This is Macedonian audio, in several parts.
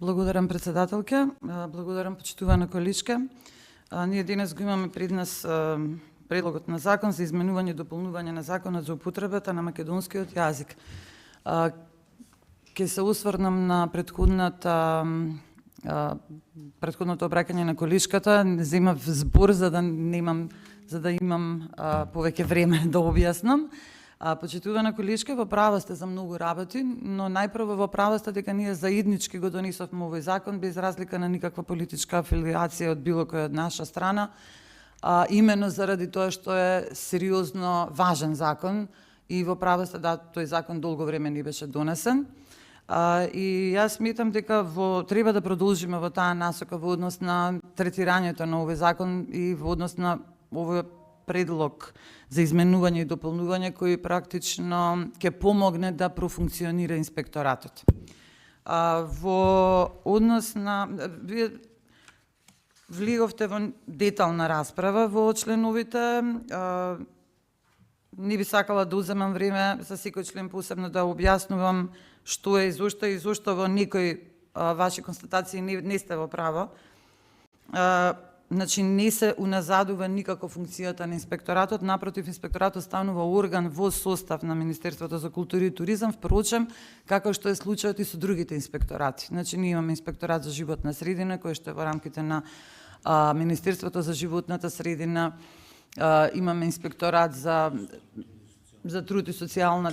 Благодарам председателке, благодарам почитувана колишке. Ние денес го имаме пред нас предлогот на закон за изменување и дополнување на законот за употребата на македонскиот јазик. Ке се осврнам на предходното обраќање на колишката, земав збор за да имам повеќе време да објаснам. Почитувана колишка, во права сте за многу работи, но најпрво во права сте дека ние заеднички го донесовме овој закон без разлика на никаква политичка афилиација од било која од наша страна, именно заради тоа што е сериозно важен закон и во права сте да тој закон долго време не беше донесен. И јас сметам дека треба да продолжиме во таа насока во однос на третирањето на овој закон и во однос на овој предлог за изменување и дополнување кој практично ќе помогне да профункционира инспекторатот. Во однос на вие влеговте во детална расправа во членовите, не би сакала да uzemam време за секој член посебно да објаснувам што е и зошто во некои ваши констатации не сте во право. Значи, не се уназадува никако функцијата на инспекторатот, напротив, инспекторатот станува орган во состав на Министерството за култура и туризам, впрочем, како што е случајот и со другите инспекторати. Значи, ние имаме инспекторат за животна средина, кој што е во рамките на Министерството за животната средина, имаме инспекторат за труд и социјална,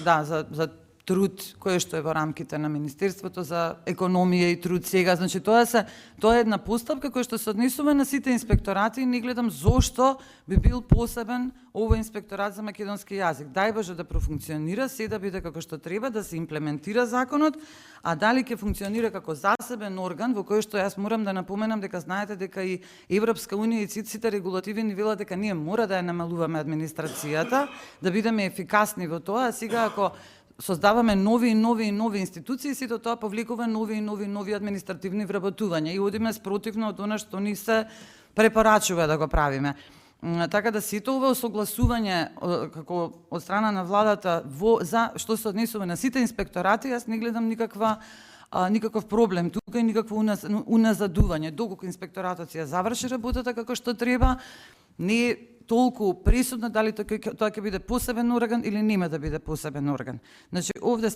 за труд, кој што е во рамките на Министерството за економија и труд сега. Значи, тоа е една постапка која што се однесува на сите инспекторати и не гледам зошто би бил посебен овој инспекторат за македонски јазик. Дај Боже да профункционира, се да биде како што треба, да се имплементира законот, а дали ќе функционира како засебен орган во кој што јас морам да напоменам дека знаете дека и Европска унија и сите регулативи ни велат дека ние мора да ја намалуваме администрацијата, да бидеме ефикасни во тоа, а сега ако создаваме нови институции, сето тоа повлекува нови административни вработувања и одиме спротивно од она што ни се препорачува да го правиме. Така да сето ова согласување како од страна на владата за што се однесува на сите инспекторати, јас не гледам никаков проблем тука и никакво уназадување. Доколку инспекторатот си ја заврши работата како што треба, не е толку пресудно дали тоа ќе биде посебен орган или нема да биде посебен орган. Значи, овде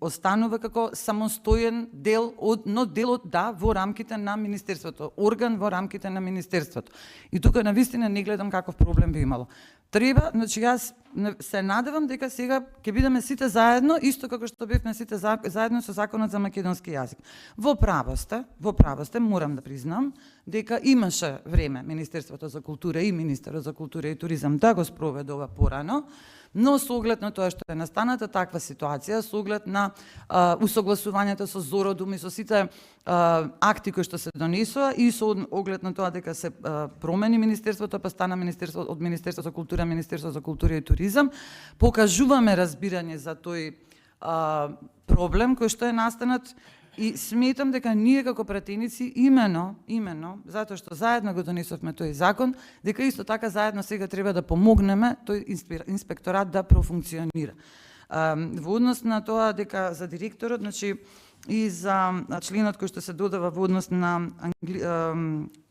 останува како самостоен дел но делот во рамките на Министерството, орган во рамките на Министерството. И тука навистина не гледам каков проблем би имало. Треба, значи јас се надевам дека сега ќе бидеме сите заедно, исто како што бевме сите заедно со законот за македонски јазик. Во право сте, морам да признам дека имаше време Министерството за култура и Министерот за култура и туризам да го спроведува порано, но со оглед на тоа што е настаната таква ситуација, со оглед на усогласувањето со Зородум и со сите акти кои што се донесува и со оглед на тоа дека се промени Министерството, па стана од Министерството за култура, Министерството за култура и туризам, покажуваме разбирање за тој проблем кој што е настанат. И сметам дека ние како пратеници именно затоа што заедно го донесовме тој закон, дека исто така заедно сега треба да помогнеме тој инспекторат да профункционира. Во однос на тоа дека за директорот, значи и за членот кој што се додава во однос на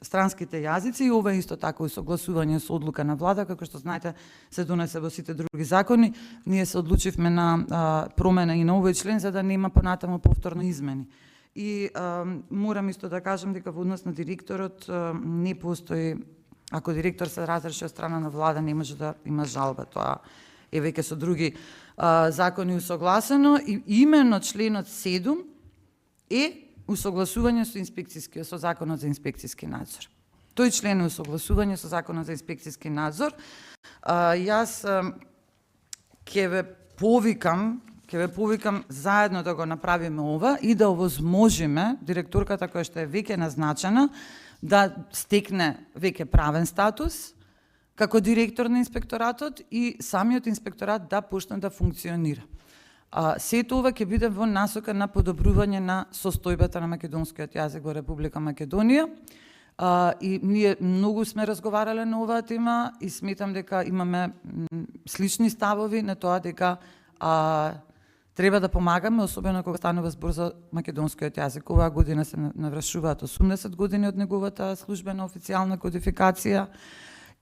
странските јазици, и ова исто така согласување со одлука на влада, како што знаете се донесе во сите други закони, ние се одлучивме на промена и на овој член за да нема понатаму повторно измени. И морам исто да кажам дека во однос на директорот не постои, ако директор се разреши од страна на влада, не може да има жалба, тоа е веќе со други закони усогласено, и именно членот 7 е усогласување со законот за инспекцијски надзор. Тој член е усогласување со законот за инспекцијски надзор. Јас ќе ве повикам заедно да го направиме ова и да овозможиме директорката која што е веќе назначена да стекне веќе правен статус како директор на инспекторатот и самиот инспекторат да почне да функционира. Сето ова ќе биде во насока на подобрување на состојбата на македонскиот јазик во Република Македонија. И ние многу сме разговарале на оваа тема и сметам дека имаме слични ставови на тоа дека Треба да помагаме, особено кога станува збор за македонскиот јазик. Оваа година се навршуваат 80 години од неговата службена официјална кодификација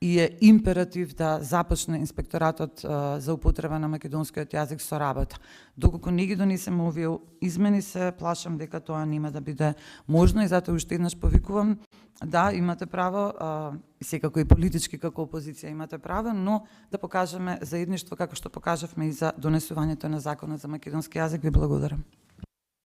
и е императив да започне инспекторатот за употреба на македонскиот јазик со работа. Доколку не ги донесеме овие измени, се плашам дека тоа нема да биде можно и затоа уште еднаш повикувам, да, имате право, секако и политички како опозиција имате право, но да покажеме заедништво како што покажавме и за донесувањето на законот за македонски јазик. Ви благодарам.